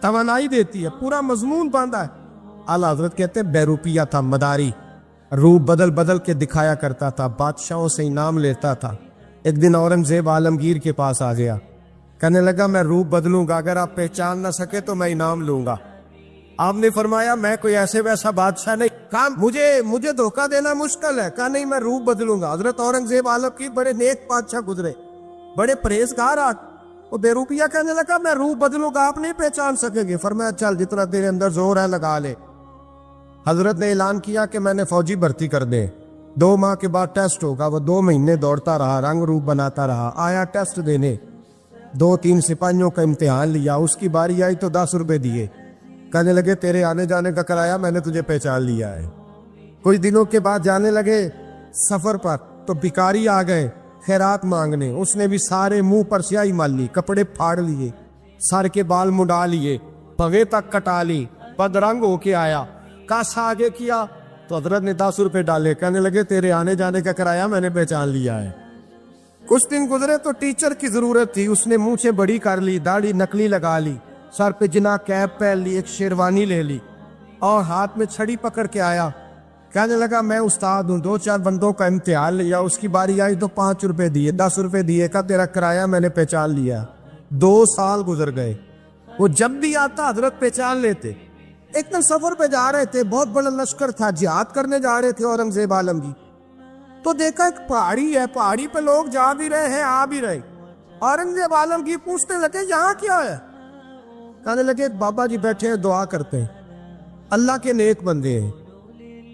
توانائی دیتی ہے, پورا مضمون باندھا ہے. اعلیٰ حضرت کہتے ہیں بہروپیہ تھا, مداری, روپ بدل بدل کے دکھایا کرتا تھا, بادشاہوں سے انعام لیتا تھا. ایک دن اورنگزیب عالمگیر کے پاس آ گیا, کہنے لگا میں روپ بدلوں گا, اگر آپ پہچان نہ سکے تو میں انعام لوں گا. آپ نے فرمایا میں کوئی ایسے ویسا بادشاہ نہیں. کہا مجھے دھوکہ دینا مشکل ہے. کہا نہیں میں روپ بدلوں گا. حضرت اورنگزیب عالمگیر بڑے نیک بادشاہ گزرے, بڑے پرہیزگار. وہ بہروپیہ کہنے لگا میں روپ بدلوں گا, آپ نہیں پہچان سکیں گے. فرمایا چل جتنا تیرے اندر زور ہے لگا لے. حضرت نے اعلان کیا کہ میں نے فوجی بھرتی کر دے, 2 ماہ کے بعد ٹیسٹ ہوگا. وہ 2 مہینے دوڑتا رہا, رنگ روپ بناتا رہا, آیا ٹیسٹ دینے, 2-3 سپاہیوں کا امتحان لیا. اس کی باری آئی تو 10 روپے دیے, کہنے لگے تیرے آنے جانے کا کرایہ میں نے تجھے پہچان لیا ہے. کچھ دنوں کے بعد جانے لگے سفر پر, تو بھکاری آ گئے خیرات مانگنے. اس نے بھی سارے منہ پر سیاہی مال لی, کپڑے پھاڑ لیے, سر کے بال مڈا لیے, پگے تک کٹا لی, بدرنگ ہو کے آیا. کاسا آگے کیا تو حضرت نے 10 روپے ڈالے, کہنے لگے تیرے آنے جانے کا کرایہ میں نے پہچان لیا ہے. کچھ دن گزرے تو ٹیچر کی ضرورت تھی. اس نے مونچھیں بڑی کر لی, داڑھی نکلی لگا لی, سر پہ جنا کیپ پہن لی, ایک شیروانی لے لی اور ہاتھ میں چھڑی پکڑ کے آیا. کہنے لگا میں استاد ہوں, 2-4 بندوں کا امتحان لیا, اس کی باری آئی تو 5 روپے دیے, 10 روپے دیے, کا تیرا کرایہ میں نے پہچان لیا. 2 سال گزر گئے. وہ جب بھی آتا حضرت پہچان لیتے. ایک دن سفر پہ جا رہے تھے, بہت بڑا لشکر تھا, جہاد کرنے جا رہے تھے اورنگزیب عالمگیر. تو دیکھا ایک پہاڑی ہے, پہاڑی پہ لوگ جا بھی رہے ہیں آ بھی رہے. اورنگزیب عالمگیر پوچھنے لگے یہاں کیا ہے؟ کہنے لگے بابا جی بیٹھے ہیں دعا کرتے ہیں, اللہ کے نیک بندے ہیں.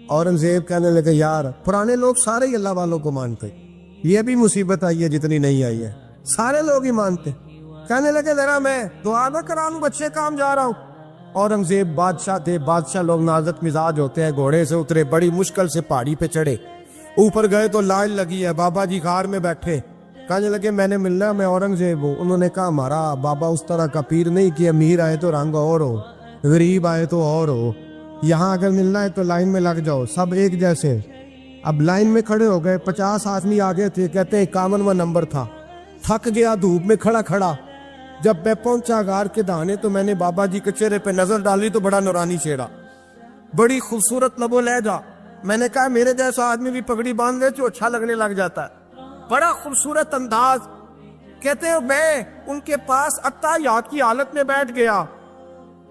اورنگزیب کہنے لگے یار پرانے لوگ سارے ہی اللہ والوں کو مانتے, یہ بھی مصیبت آئی ہے جتنی نہیں آئی ہے, سارے لوگ ہی مانتے. کہنے لگے ذرا میں دعا نہ کرا لوں, بچے کام جا رہا ہوں. اورنگزیب بادشاہ تھے, بادشاہ لوگ نازک مزاج ہوتے ہیں. گھوڑے سے اترے, بڑی مشکل سے پہاڑی پہ چڑھے, اوپر گئے تو لائن لگی ہے, بابا جی غار میں بیٹھے. کہنے لگے میں نے ملنا, میں اورنگزیب ہوں. انہوں نے کہا ہمارا بابا اس طرح کا پیر نہیں کہ امیر آئے تو رنگ اور ہو, غریب آئے تو اور ہو. یہاں اگر ملنا ہے تو لائن میں لگ جاؤ, سب ایک جیسے. اب لائن میں کھڑے ہو گئے, 50 آدمی آگے تھے, کہتے ہیں 51واں نمبر تھا. تھک گیا دھوپ میں کھڑا کھڑا. جب میں پہنچا غار کے دہانے تو میں نے بابا جی کے چہرے پہ نظر ڈالی تو بڑا نورانی چہرہ, بڑی خوبصورت لب و لہجہ. میں نے کہا میرے جیسا آدمی بھی پگڑی باندھ لے تو اچھا لگنے لگ جاتا ہے, بڑا خوبصورت انداز. کہتے ہیں میں ان کے پاس اتحیات کی حالت میں بیٹھ گیا.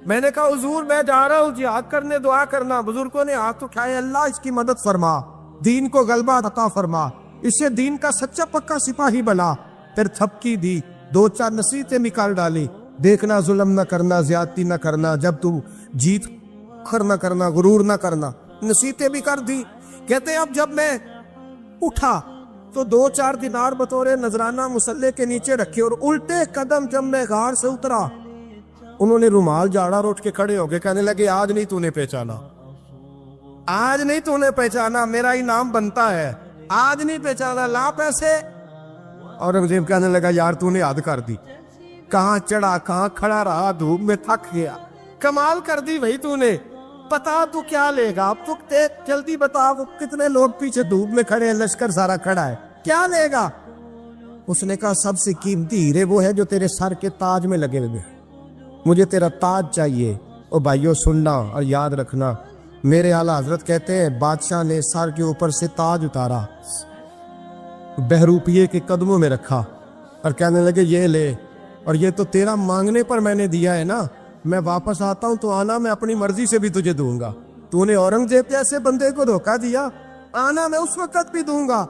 میں نے کہا حضور میں جا رہا ہوں جہاد کرنے, دعا کرنا. بزرگوں نے ہاتھ اٹھائے, اللہ اس کی مدد فرما, دین کو غلبہ عطا فرما, اسے دین کا سچا پکا سپاہی بنا. پھر تھپکی دی, 2-4 نصیحتیں نکال ڈالی, دیکھنا ظلم نہ کرنا, زیادتی نہ کرنا, جب تم جیت کر نہ کرنا, غرور نہ کرنا, نصیحتیں بھی کر دی. کہتے ہیں اب جب میں اٹھا تو 2-4 دینار بطور نذرانہ مسلح کے نیچے رکھے, اور الٹے قدم جب میں غار سے اترا انہوں نے رومال جھاڑا اور اٹھ کے کھڑے ہو گئے. کہنے لگے آج نہیں تو نے پہچانا, آج نہیں تو نے پہچانا, میرا انعام بنتا ہے, آج نہیں پہچانا, لا پیسے. اورنگزیب کہنے لگا یار تو نے حد کر دی, کہاں چڑھا کہاں کھڑا رہا, دھوپ میں تھک گیا, کمال کر دی بھائی تو نے. پتا تو کیا لے گا, اب تو جلدی بتا, وہ کتنے لوگ پیچھے دھوپ میں کھڑے ہیں, لشکر سارا کھڑا ہے, کیا لے گا؟ اس نے کہا سب سے قیمتی ہیرے وہ ہے جو تیرے سر کے تاج میں لگے ہوئے, مجھے تیرا تاج چاہیے. او بھائیو سننا اور یاد رکھنا, میرے اعلیٰ حضرت کہتے ہیں بادشاہ نے سر کے اوپر سے تاج اتارا, بہروپیے کے قدموں میں رکھا اور کہنے لگے یہ لے, اور یہ تو تیرا مانگنے پر میں نے دیا ہے نا, میں واپس آتا ہوں تو آنا, میں اپنی مرضی سے بھی تجھے دوں گا. تو نے اورنگزیب جیسے بندے کو دھوکہ دیا, آنا میں اس وقت بھی دوں گا.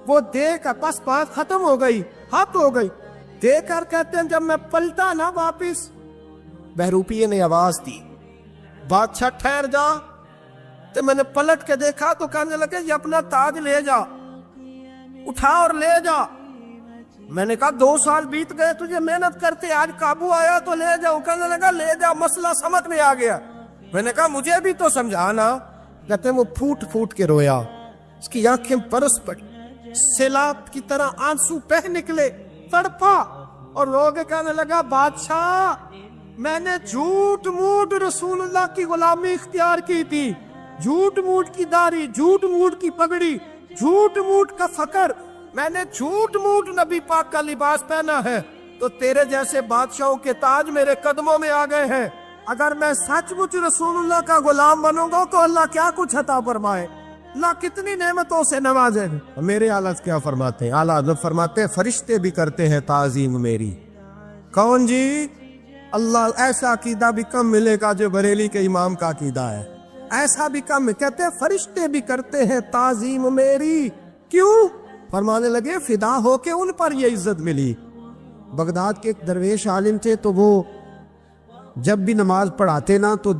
وہ دے کر بس بات ختم ہو گئی, حد ہو گئی. دے کر کہتے ہیں جب میں پلٹا نا واپس, بہروپیے نے آواز دی بادشاہ ٹھہر جا. تو میں نے پلٹ کے دیکھا تو کہنے لگے یہ اپنا تاج لے جا, اٹھا اور لے جا. میں نے کہا 2 سال بیت گئے تجھے محنت کرتے, آج قابو آیا تو لے جاؤ. کہنے لگا لے جا, مسئلہ سمجھ میں آ گیا. میں نے کہا مجھے بھی تو سمجھانا. کہتے ہیں وہ پھوٹ پھوٹ کے رویا, اس کی آنکھیں برس پڑی, سیلاب کی طرح آنسو بہہ نکلے, تڑپا. اور لوگ کہنے لگا بادشاہ میں نے جھوٹ موٹ رسول اللہ کی غلامی اختیار کی تھی, جھوٹ موٹ کی داڑھی, جھوٹ موٹ کی پگڑی, جھوٹ موٹ کا فقر, میں نے جھوٹ موٹ نبی پاک کا لباس پہنا ہے, تو تیرے جیسے بادشاہوں کے تاج میرے قدموں میں آ گئے ہیں. اگر میں سچ مچ رسول اللہ کا غلام بنوں گا تو اللہ کیا کچھ عطا فرمائے، اللہ کتنی نعمتوں سے نوازے۔ میرے اعلیٰ کیا فرماتے ہیں؟ اعلیٰ حضرت فرماتے ہیں فرشتے بھی کرتے ہیں تعظیم میری۔ کون جی؟ اللہ ایسا عقیدہ بھی کم ملے گا جو بریلی کے امام کا عقیدہ ہے، ایسا بھی کم۔ کہتے ہیں فرشتے بھی کرتے ہیں تعظیم میری۔ کیوں؟ فرمانے لگے فدا ہو کے ان پر یہ عزت ملی۔ بغداد کے ایک درویش عالم تھے، تو وہ جب بھی نماز پڑھاتے نا تو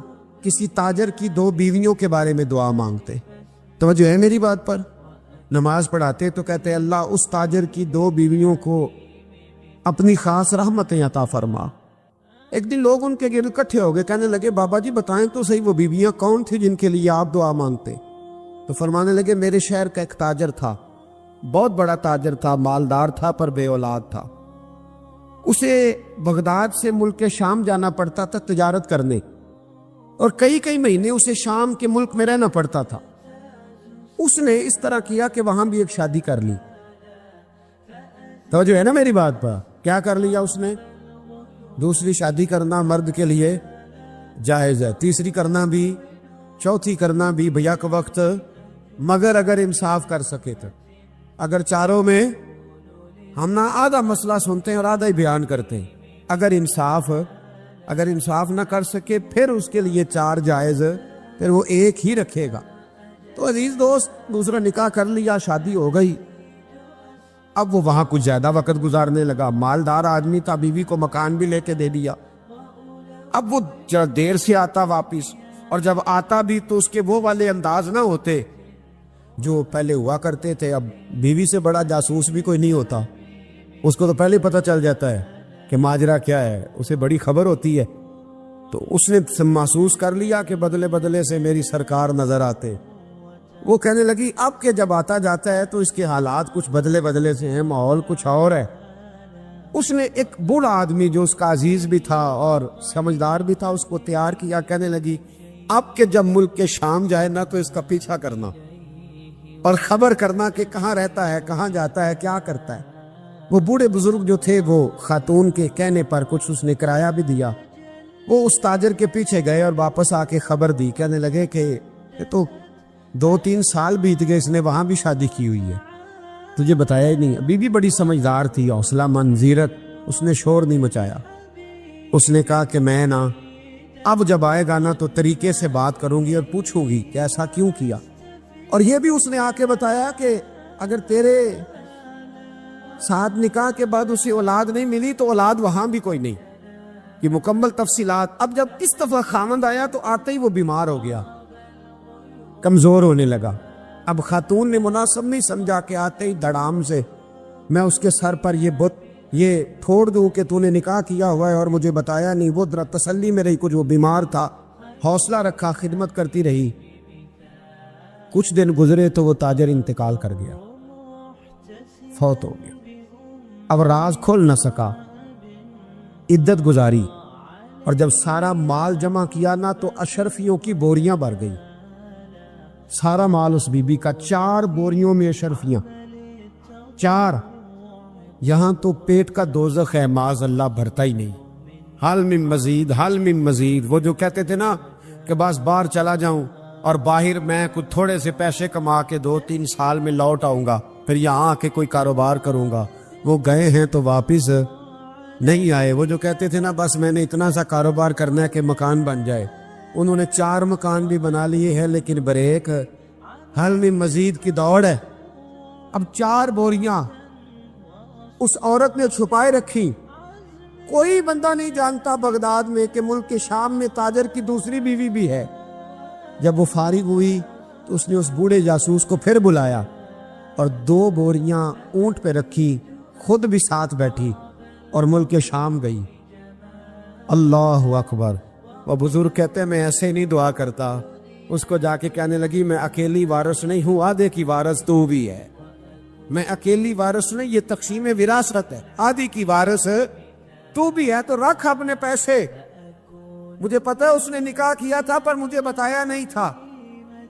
کسی تاجر کی 2 بیویوں کے بارے میں دعا مانگتے۔ توجہ ہے میری بات پر؟ نماز پڑھاتے تو کہتے اللہ اس تاجر کی 2 بیویوں کو اپنی خاص رحمتیں عطا فرما۔ ایک دن لوگ ان کے گرد اکٹھے ہو گئے، کہنے لگے بابا جی بتائیں تو صحیح وہ بیویاں کون تھی جن کے لیے آپ دعا مانگتے؟ تو فرمانے لگے میرے شہر کا ایک تاجر تھا، بہت بڑا تاجر تھا، مالدار تھا پر بے اولاد تھا۔ اسے بغداد سے ملک شام جانا پڑتا تھا تجارت کرنے، اور کئی مہینے اسے شام کے ملک میں رہنا پڑتا تھا۔ اس نے اس طرح کیا کہ وہاں بھی ایک شادی کر لی۔ توجہ ہے نا میری بات پر؟ کیا کر لیا اس نے؟ دوسری شادی کرنا مرد کے لیے جائز ہے، تیسری کرنا بھی، چوتھی کرنا بھی بھیا کے وقت، مگر اگر انصاف کر سکے تو۔ اگر چاروں میں ہم نہ آدھا مسئلہ سنتے ہیں اور آدھا ہی بیان کرتے ہیں، اگر انصاف نہ کر سکے پھر اس کے لیے 4 جائز، پھر وہ ایک ہی رکھے گا۔ تو عزیز دوست دوسرا نکاح کر لیا، شادی ہو گئی۔ اب وہ وہاں کچھ زیادہ وقت گزارنے لگا، مالدار آدمی تھا، بیوی کو مکان بھی لے کے دے دیا۔ اب وہ دیر سے آتا واپس، اور جب آتا بھی تو اس کے وہ والے انداز نہ ہوتے جو پہلے ہوا کرتے تھے۔ اب بیوی سے بڑا جاسوس بھی کوئی نہیں ہوتا، اس کو تو پہلے پتہ چل جاتا ہے کہ ماجرا کیا ہے، اسے بڑی خبر ہوتی ہے۔ تو اس نے محسوس کر لیا کہ بدلے بدلے سے میری سرکار نظر آتے۔ وہ کہنے لگی اب کہ جب آتا جاتا ہے تو اس کے حالات کچھ بدلے سے ہیں، ماحول کچھ اور ہے۔ اس نے ایک بوڑھا آدمی جو اس کا عزیز بھی تھا اور سمجھدار بھی تھا اس کو تیار کیا۔ کہنے لگی اب کہ جب ملک کے شام جائے نا تو اس کا پیچھا کرنا اور خبر کرنا کہ کہاں رہتا ہے، کہاں جاتا ہے، کیا کرتا ہے۔ وہ بوڑھے بزرگ جو تھے وہ خاتون کے کہنے پر کچھ اس نے کرایہ بھی دیا۔ وہ اس تاجر کے پیچھے گئے اور واپس آ کے خبر دی۔ کہنے لگے کہ یہ تو 2-3 سال بیت گئے، اس نے وہاں بھی شادی کی ہوئی ہے، تجھے بتایا ہی نہیں۔ بی بی بڑی سمجھدار تھی، حوصلہ مند، زیرک، اس نے شور نہیں مچایا۔ اس نے کہا کہ میں نا اب جب آئے گا نا تو طریقے سے بات کروں گی اور پوچھوں گی کہ ایسا کیوں کیا۔ اور یہ بھی اس نے آ کے بتایا کہ اگر تیرے ساتھ نکاح کے بعد اسے اولاد نہیں ملی تو اولاد وہاں بھی کوئی نہیں، یہ مکمل تفصیلات۔ اب جب اس دفعہ خامند آیا تو آتے ہی وہ بیمار ہو گیا، کمزور ہونے لگا۔ اب خاتون نے مناسب نہیں سمجھا کہ آتے ہی دھڑام سے میں اس کے سر پر یہ ٹھوڑ دوں کہ تو نے نکاح کیا ہوا ہے اور مجھے بتایا نہیں۔ وہ ذرا تسلی میں رہی، کچھ وہ بیمار تھا، حوصلہ رکھا، خدمت کرتی رہی۔ کچھ دن گزرے تو وہ تاجر انتقال کر گیا، فوت ہو گیا۔ اب راز کھول نہ سکا، عدت گزاری، اور جب سارا مال جمع کیا نا تو اشرفیوں کی بوریاں بھر گئی۔ سارا مال اس بی بی کا، 4 بوریوں میں اشرفیاں، 4۔ یہاں تو پیٹ کا دوزخ ہے، معاذ اللہ، بھرتا ہی نہیں۔ حل من مزید، حل من مزید۔ وہ جو کہتے تھے نا کہ بس باہر چلا جاؤں اور باہر میں کچھ تھوڑے سے پیسے کما کے 2-3 سال میں لوٹ آؤں گا، پھر یہاں آ کے کوئی کاروبار کروں گا، وہ گئے ہیں تو واپس نہیں آئے۔ وہ جو کہتے تھے نا بس میں نے اتنا سا کاروبار کرنا ہے کہ مکان بن جائے، انہوں نے 4 مکان بھی بنا لیے ہیں، لیکن بریک حل میں مزید کی دوڑ ہے۔ اب 4 بوریاں اس عورت نے چھپائے رکھی، کوئی بندہ نہیں جانتا بغداد میں کہ ملک کے شام میں تاجر کی دوسری بیوی بھی ہے۔ جب وہ فارغ ہوئی تو اس نے اس بوڑھے جاسوس کو پھر بلایا اور 2 بوریاں اونٹ پہ رکھی، خود بھی ساتھ بیٹھی اور ملک شام گئی۔ اللہ اکبر۔ وہ بزرگ کہتے ہیں میں ایسے نہیں دعا کرتا۔ اس کو جا کے کہنے لگی میں اکیلی وارث نہیں ہوں، آدھے کی وارث تو بھی ہے۔ میں اکیلی وارث نہیں، یہ تقسیم وراثت ہے، آدھی کی وارث تو بھی ہے، تو رکھ اپنے پیسے۔ مجھے پتا ہے اس نے نکاح کیا تھا پر مجھے بتایا نہیں تھا،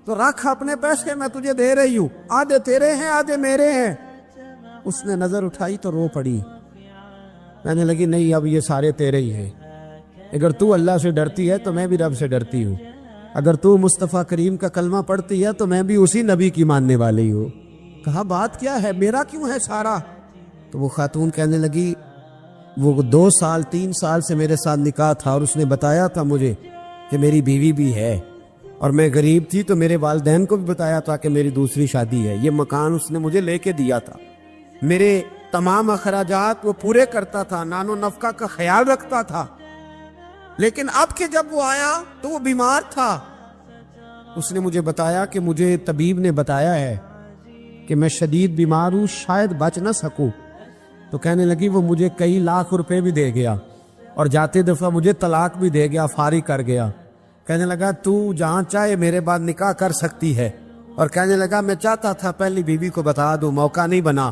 تو رکھ اپنے پیسے، میں تجھے دے رہی ہوں، آدھے تیرے ہیں آدھے میرے ہیں۔ اس نے نظر اٹھائی تو رو پڑی، کہنے لگی نہیں اب یہ سارے تیرے ہی ہیں۔ اگر تو اللہ سے ڈرتی ہے تو میں بھی رب سے ڈرتی ہوں، اگر تو مصطفیٰ کریم کا کلمہ پڑھتی ہے تو میں بھی اسی نبی کی ماننے والی ہوں۔ کہا بات کیا ہے، میرا کیوں ہے سارا؟ تو وہ خاتون کہنے لگی وہ 2 سال 3 سال سے میرے ساتھ نکاح تھا اور اس نے بتایا تھا مجھے کہ میری بیوی بھی ہے، اور میں غریب تھی تو میرے والدین کو بھی بتایا تھا کہ میری دوسری شادی ہے۔ یہ مکان اس نے مجھے لے کے دیا تھا، میرے تمام اخراجات وہ پورے کرتا تھا، نان و نفقہ کا خیال رکھتا تھا، لیکن اب کہ جب وہ آیا تو وہ بیمار تھا۔ اس نے مجھے بتایا کہ مجھے طبیب نے بتایا ہے کہ میں شدید بیمار ہوں، شاید بچ نہ سکوں۔ تو کہنے لگی وہ مجھے کئی لاکھ روپے بھی دے گیا اور جاتے دفعہ مجھے طلاق بھی دے گیا، فارغ کر گیا۔ کہنے لگا تو جہاں چاہے میرے بعد نکاح کر سکتی ہے، اور کہنے لگا میں چاہتا تھا پہلی بیوی کو بتا دوں، موقع نہیں بنا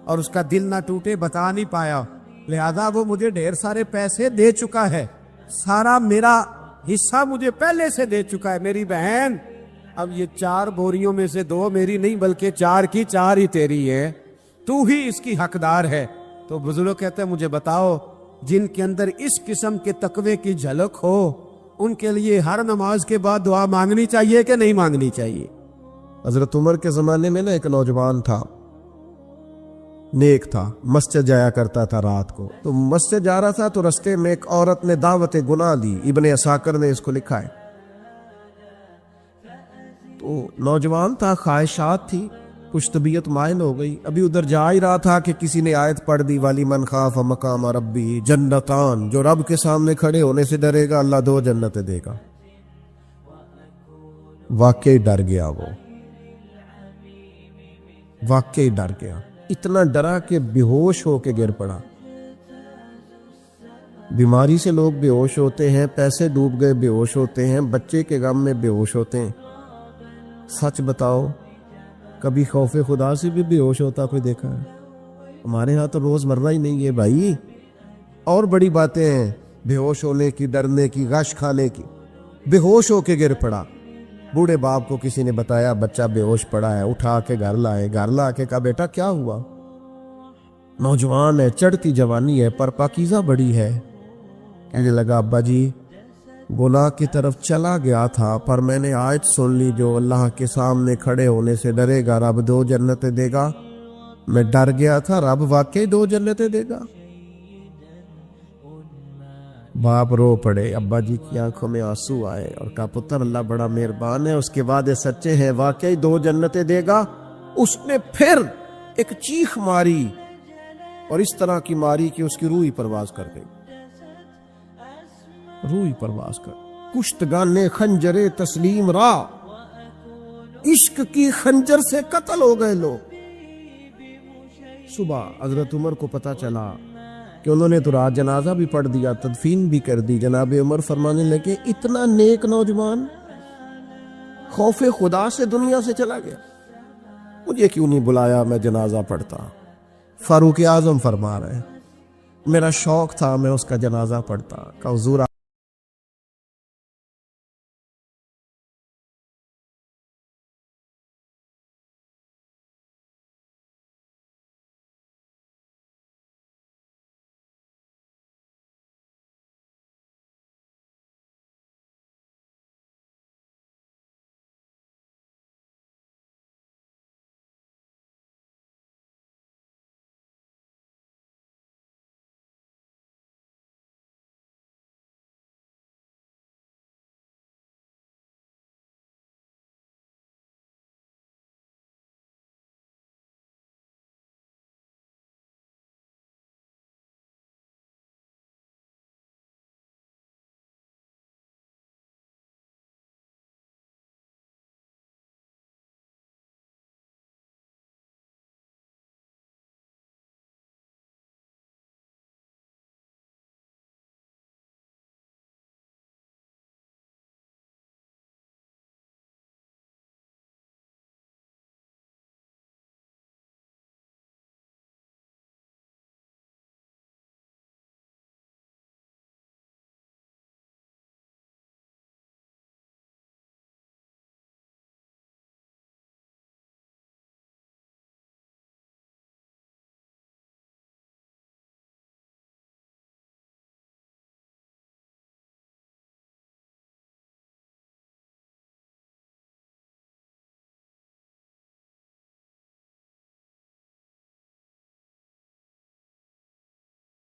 اور اس کا دل نہ ٹوٹے، بتا نہیں پایا، لہذا وہ مجھے ڈھیر سارے پیسے دے چکا ہے، سارا میرا حصہ مجھے پہلے سے دے چکا ہے۔ میری بہن اب یہ 4 بوریوں میں سے 2 میری نہیں بلکہ 4 کی 4 ہی تیری ہے، تو ہی اس کی حقدار ہے۔ تو بزرگ کہتے ہیں مجھے بتاؤ جن کے اندر اس قسم کے تقوی کی جھلک ہو ان کے لیے ہر نماز کے بعد دعا مانگنی چاہیے کہ نہیں مانگنی چاہیے؟ حضرت عمر کے زمانے میں نا ایک نوجوان تھا، نیک تھا، مسجد جایا کرتا تھا رات کو۔ تو مسجد جا رہا تھا تو رستے میں ایک عورت نے دعوت گناہ دی، ابن عساکر نے اس کو لکھا ہے۔ تو نوجوان تھا، خواہشات تھی، کچھ طبیعت مائل ہو گئی، ابھی ادھر جا ہی رہا تھا کہ کسی نے آیت پڑھ دی والی من خاف مقام ربی جنتان، جو رب کے سامنے کھڑے ہونے سے ڈرے گا اللہ 2 جنتیں دے گا۔ واقعی ڈر گیا، وہ واقعی ڈر گیا، اتنا ڈرا کہ بے ہوش ہو کے گر پڑا۔ بیماری سے لوگ بے ہوش ہوتے ہیں، پیسے ڈوب گئے بے ہوش ہوتے ہیں، بچے کے غم میں بے ہوش ہوتے ہیں۔ سچ بتاؤ کبھی خوف خدا سے بھی بے ہوش ہوتا کوئی دیکھا ہے؟ ہمارے ہاں تو روز مرہ ہی نہیں ہے بھائی، اور بڑی باتیں ہیں بے ہوش ہونے کی، ڈرنے کی، غش کھانے کی۔ بے ہوش ہو کے گر پڑا، بوڑھے باپ کو کسی نے بتایا بچہ بے ہوش پڑا ہے، اٹھا کے گھر لائے، گھر لا کے کہا بیٹا کیا ہوا؟ نوجوان ہے، چڑھتی جوانی ہے پر پاکیزہ بڑی ہے۔ کہنے لگا ابا جی گناہ کی طرف چلا گیا تھا پر میں نے آیت سن لی جو اللہ کے سامنے کھڑے ہونے سے ڈرے گا رب 2 جنتیں دے گا، میں ڈر گیا تھا، رب واقعی 2 جنتیں دے گا۔ باپ رو پڑے، ابا جی کی آنکھوں میں آنسو آئے اور کہا پتر اللہ بڑا مہربان ہے، اس کے وعدے سچے ہیں، واقعی 2 جنتیں دے گا۔ اس نے پھر ایک چیخ ماری اور اس طرح کی ماری کہ اس کی روح ہی پرواز کر گئی، روح ہی پرواز کر۔ کشتگان خنجر تسلیم را، عشق کی خنجر سے قتل ہو گئے لوگ۔ صبح حضرت عمر کو پتا چلا کہ انہوں نے تو رات جنازہ بھی پڑھ دیا، تدفین بھی کر دی۔ جناب عمر فرمانے لگے اتنا نیک نوجوان خوف خدا سے دنیا سے چلا گیا، مجھے کیوں نہیں بلایا میں جنازہ پڑھتا؟ فاروق اعظم فرما رہے ہیں میرا شوق تھا میں اس کا جنازہ پڑھتا۔ کہ حضور